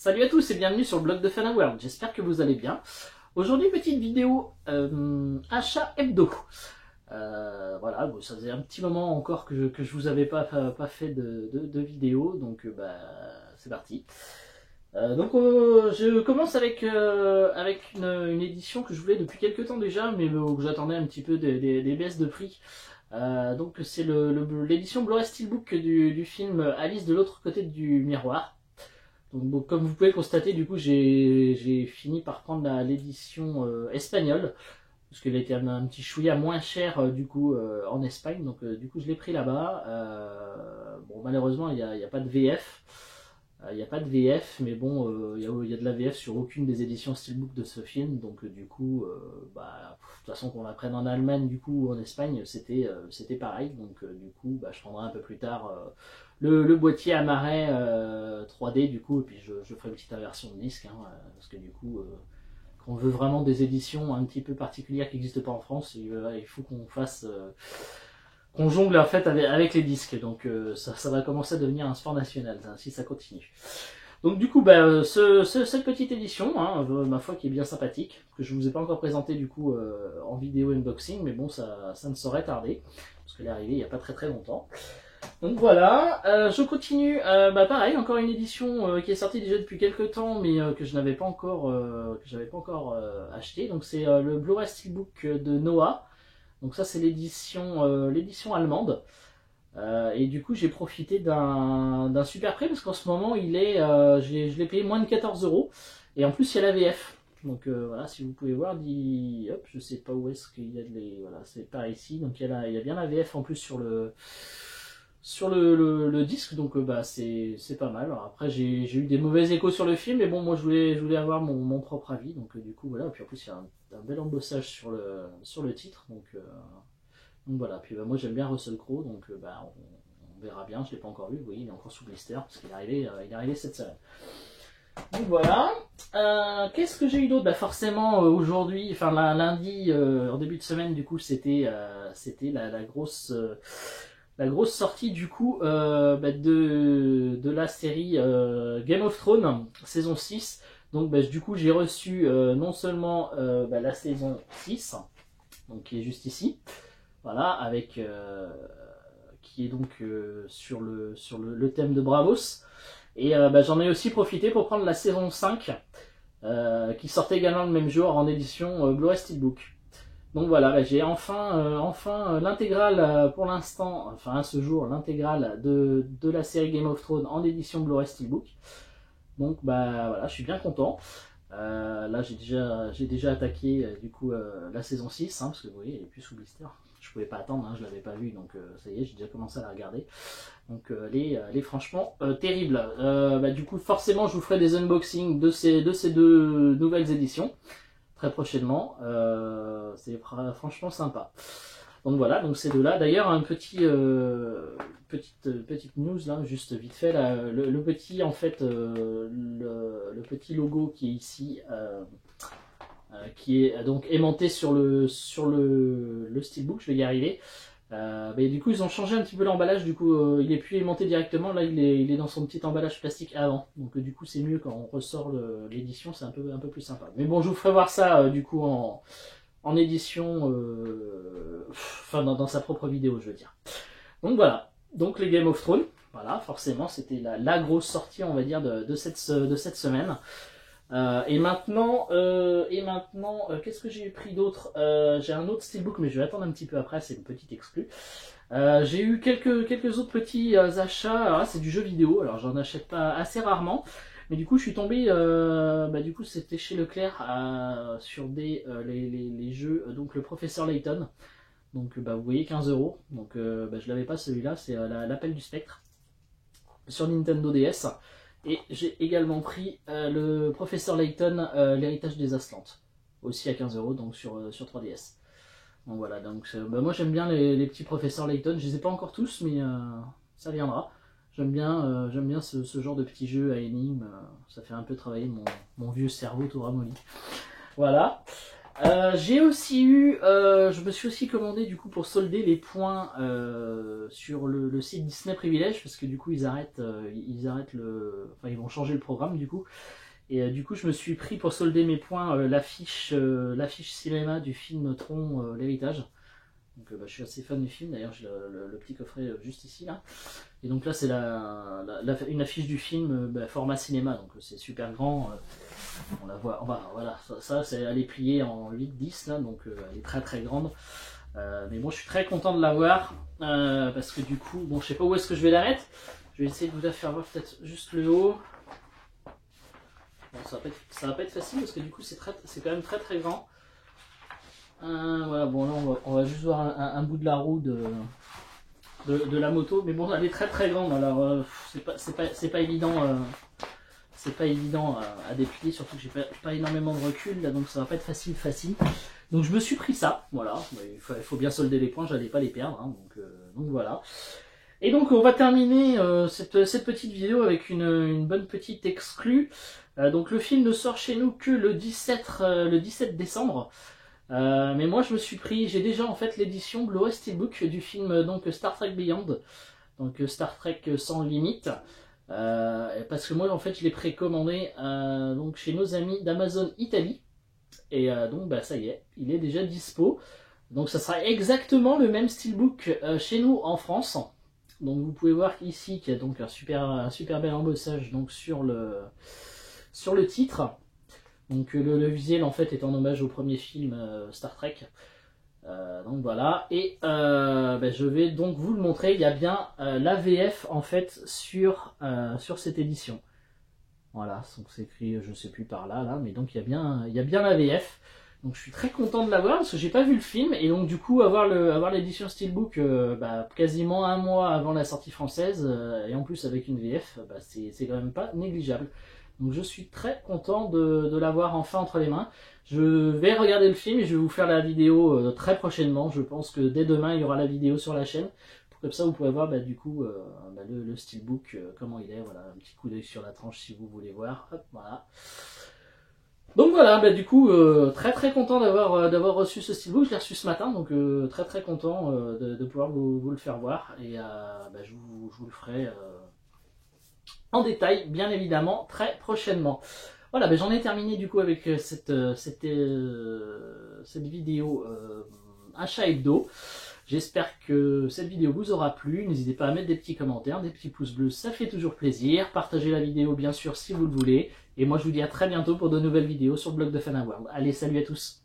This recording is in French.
Salut à tous et bienvenue sur le blog de Fun World, j'espère que vous allez bien. Aujourd'hui, petite vidéo achat hebdo. Voilà, bon, ça faisait un petit moment encore que je vous avais pas fait de vidéo, donc c'est parti. Je commence avec une édition que je voulais depuis quelques temps déjà, mais que j'attendais un petit peu des baisses de prix. Donc c'est l'édition Blu-ray Steelbook du film Alice de l'autre côté du miroir. Donc, bon, comme vous pouvez le constater, du coup j'ai fini par prendre l'édition espagnole, parce qu'elle était un petit chouïa moins cher du coup en Espagne, donc du coup je l'ai pris là-bas. Bon, malheureusement il n'y a pas de VF. Il n'y a pas de VF, mais bon, il y a de la VF sur aucune des éditions Steelbook de ce film, donc du coup, de toute façon qu'on la prenne en Allemagne du coup ou en Espagne, c'était pareil, donc du coup, je prendrai un peu plus tard le boîtier Amaray 3D du coup, et puis je ferai une petite inversion de disque, hein, parce que du coup, quand on veut vraiment des éditions un petit peu particulières qui n'existent pas en France, il faut qu'on fasse... qu'on jongle en fait avec les disques, donc ça va commencer à devenir un sport national si ça continue. Donc du coup, cette petite édition, hein, ma foi, qui est bien sympathique, que je vous ai pas encore présenté du coup en vidéo unboxing, mais bon, ça ne saurait tarder, parce qu'elle est arrivée il n'y a pas très longtemps. Donc voilà, je continue, pareil, encore une édition qui est sortie déjà depuis quelques temps, mais que je n'avais pas encore, acheté. Donc c'est le Blu-ray Steelbook de Noah. Donc ça c'est l'édition allemande. Et du coup j'ai profité d'un super prix parce qu'en ce moment je l'ai payé moins de 14 €. Et en plus il y a la VF. Donc voilà, si vous pouvez voir, hop, je sais pas où est-ce qu'il y a voilà, c'est par ici. Donc il y a bien la VF en plus sur le disque, donc c'est pas mal. Alors, après j'ai eu des mauvais échos sur le film, mais bon, moi je voulais avoir mon propre avis, donc du coup voilà. Puis en plus il y a un bel embossage sur le titre, donc voilà. Puis moi j'aime bien Russell Crowe, donc on verra bien. Je l'ai pas encore vu, vous voyez, il est encore sous blister parce qu'il est arrivé cette semaine. Donc voilà. Qu'est-ce que j'ai eu d'autre? Forcément aujourd'hui, enfin lundi en début de semaine, du coup c'était la grosse sortie du coup de la série Game of Thrones saison 6. Donc du coup j'ai reçu non seulement la saison 6, donc qui est juste ici, voilà, avec qui est donc sur le thème de Bravos, et j'en ai aussi profité pour prendre la saison 5 qui sortait également le même jour en édition Blu-ray Steelbook. Donc voilà, j'ai enfin l'intégrale pour l'instant, enfin à ce jour, l'intégrale de la série Game of Thrones en édition Blu-ray Steelbook. Donc voilà, je suis bien content. Là j'ai déjà attaqué du coup la saison 6, hein, parce que vous voyez, elle est plus sous blister. Je pouvais pas attendre, hein, je l'avais pas vue, donc ça y est, j'ai déjà commencé à la regarder. Donc elle est franchement terrible. Du coup forcément je vous ferai des unboxings de ces deux nouvelles éditions très prochainement. C'est franchement sympa. Donc voilà, donc ces deux-là. D'ailleurs, un petite news là, juste vite fait, là, le petit en fait, le petit logo qui est ici, qui est donc aimanté sur le steelbook, je vais y arriver. Du coup ils ont changé un petit peu l'emballage, du coup il est plus aimanté directement, là il est dans son petit emballage plastique avant, donc du coup c'est mieux quand on ressort l'édition, c'est un peu plus sympa. Mais bon, je vous ferai voir ça du coup en édition, enfin dans sa propre vidéo, je veux dire. Donc voilà, donc les Game of Thrones, voilà, forcément c'était la grosse sortie, on va dire, de cette semaine. Et maintenant, qu'est-ce que j'ai pris d'autre? J'ai un autre steelbook, mais je vais attendre un petit peu après, c'est une petite exclue. J'ai eu quelques autres petits achats. Alors là, c'est du jeu vidéo, alors j'en achète pas assez rarement, mais du coup je suis tombé, du coup c'était chez Leclerc sur les jeux, donc le Professeur Layton. Donc vous voyez, 15 €. Donc je l'avais pas, celui-là, c'est l'appel du spectre sur Nintendo DS. Et j'ai également pris le Professeur Layton, l'héritage des Aslantes, aussi à 15 €, donc sur 3DS. Donc voilà, donc moi j'aime bien les petits Professeurs Layton, je les ai pas encore tous, mais ça viendra. J'aime bien ce genre de petits jeux à énigmes, ça fait un peu travailler mon vieux cerveau tout ramolli. Voilà. J'ai aussi eu, je me suis aussi commandé du coup pour solder les points sur le site Disney Privilege parce que du coup ils arrêtent enfin ils vont changer le programme du coup et du coup je me suis pris pour solder mes points l'affiche cinéma du film Tron l'héritage. Donc je suis assez fan du film, d'ailleurs j'ai le petit coffret juste ici là. Et donc là c'est une affiche du film format cinéma, donc c'est super grand. On la voit, voilà, ça c'est, elle est pliée en 8-10 là, donc elle est très très grande. Mais bon, je suis très content de l'avoir parce que du coup, bon, je sais pas où est-ce que je vais la mettre. Je vais essayer de vous la faire voir peut-être juste le haut. Bon, ça va pas être facile parce que du coup, c'est quand même très très grand. Voilà, bon, là on va juste voir un bout de la roue de la moto, mais bon, elle est très très grande. Alors, c'est pas évident. C'est pas évident à déplier, surtout que j'ai pas énormément de recul là, donc ça va pas être facile. Donc je me suis pris ça, voilà. Il faut bien solder les points, j'allais pas les perdre, hein, donc voilà. Et donc on va terminer cette petite vidéo avec une bonne petite exclue. Donc le film ne sort chez nous que le 17 décembre. Mais moi je me suis pris, j'ai déjà en fait l'édition Blu-ray Steelbook du film donc Star Trek Beyond, donc Star Trek sans limite. Parce que moi en fait je l'ai précommandé donc chez nos amis d'Amazon Italie et donc bah ça y est, il est déjà dispo. Donc ça sera exactement le même steelbook chez nous en France. Donc vous pouvez voir ici qu'il y a donc un super bel embossage donc sur le titre. Donc le visuel en fait est en hommage au premier film Star Trek. Donc voilà, et je vais donc vous le montrer. Il y a bien la VF en fait sur cette édition. Voilà, donc c'est écrit, je sais plus par là, mais donc il y a bien la VF. Donc je suis très content de l'avoir parce que j'ai pas vu le film et donc du coup avoir l'édition Steelbook quasiment un mois avant la sortie française et en plus avec une VF, c'est quand même pas négligeable. Donc je suis très content de l'avoir enfin entre les mains. Je vais regarder le film et je vais vous faire la vidéo très prochainement. Je pense que dès demain il y aura la vidéo sur la chaîne. Comme ça vous pourrez voir du coup le steelbook comment il est. Voilà, un petit coup d'œil sur la tranche si vous voulez voir. Hop, voilà. Donc voilà, du coup très très content d'avoir reçu ce steelbook. Je l'ai reçu ce matin, donc très très content de pouvoir vous le faire voir. Et je vous le ferai en détail, bien évidemment, très prochainement. Voilà, j'en ai terminé du coup avec cette vidéo achat hebdo. J'espère que cette vidéo vous aura plu. N'hésitez pas à mettre des petits commentaires, des petits pouces bleus, ça fait toujours plaisir. Partagez la vidéo bien sûr si vous le voulez. Et moi je vous dis à très bientôt pour de nouvelles vidéos sur le blog de Fanaworld. Allez, salut à tous!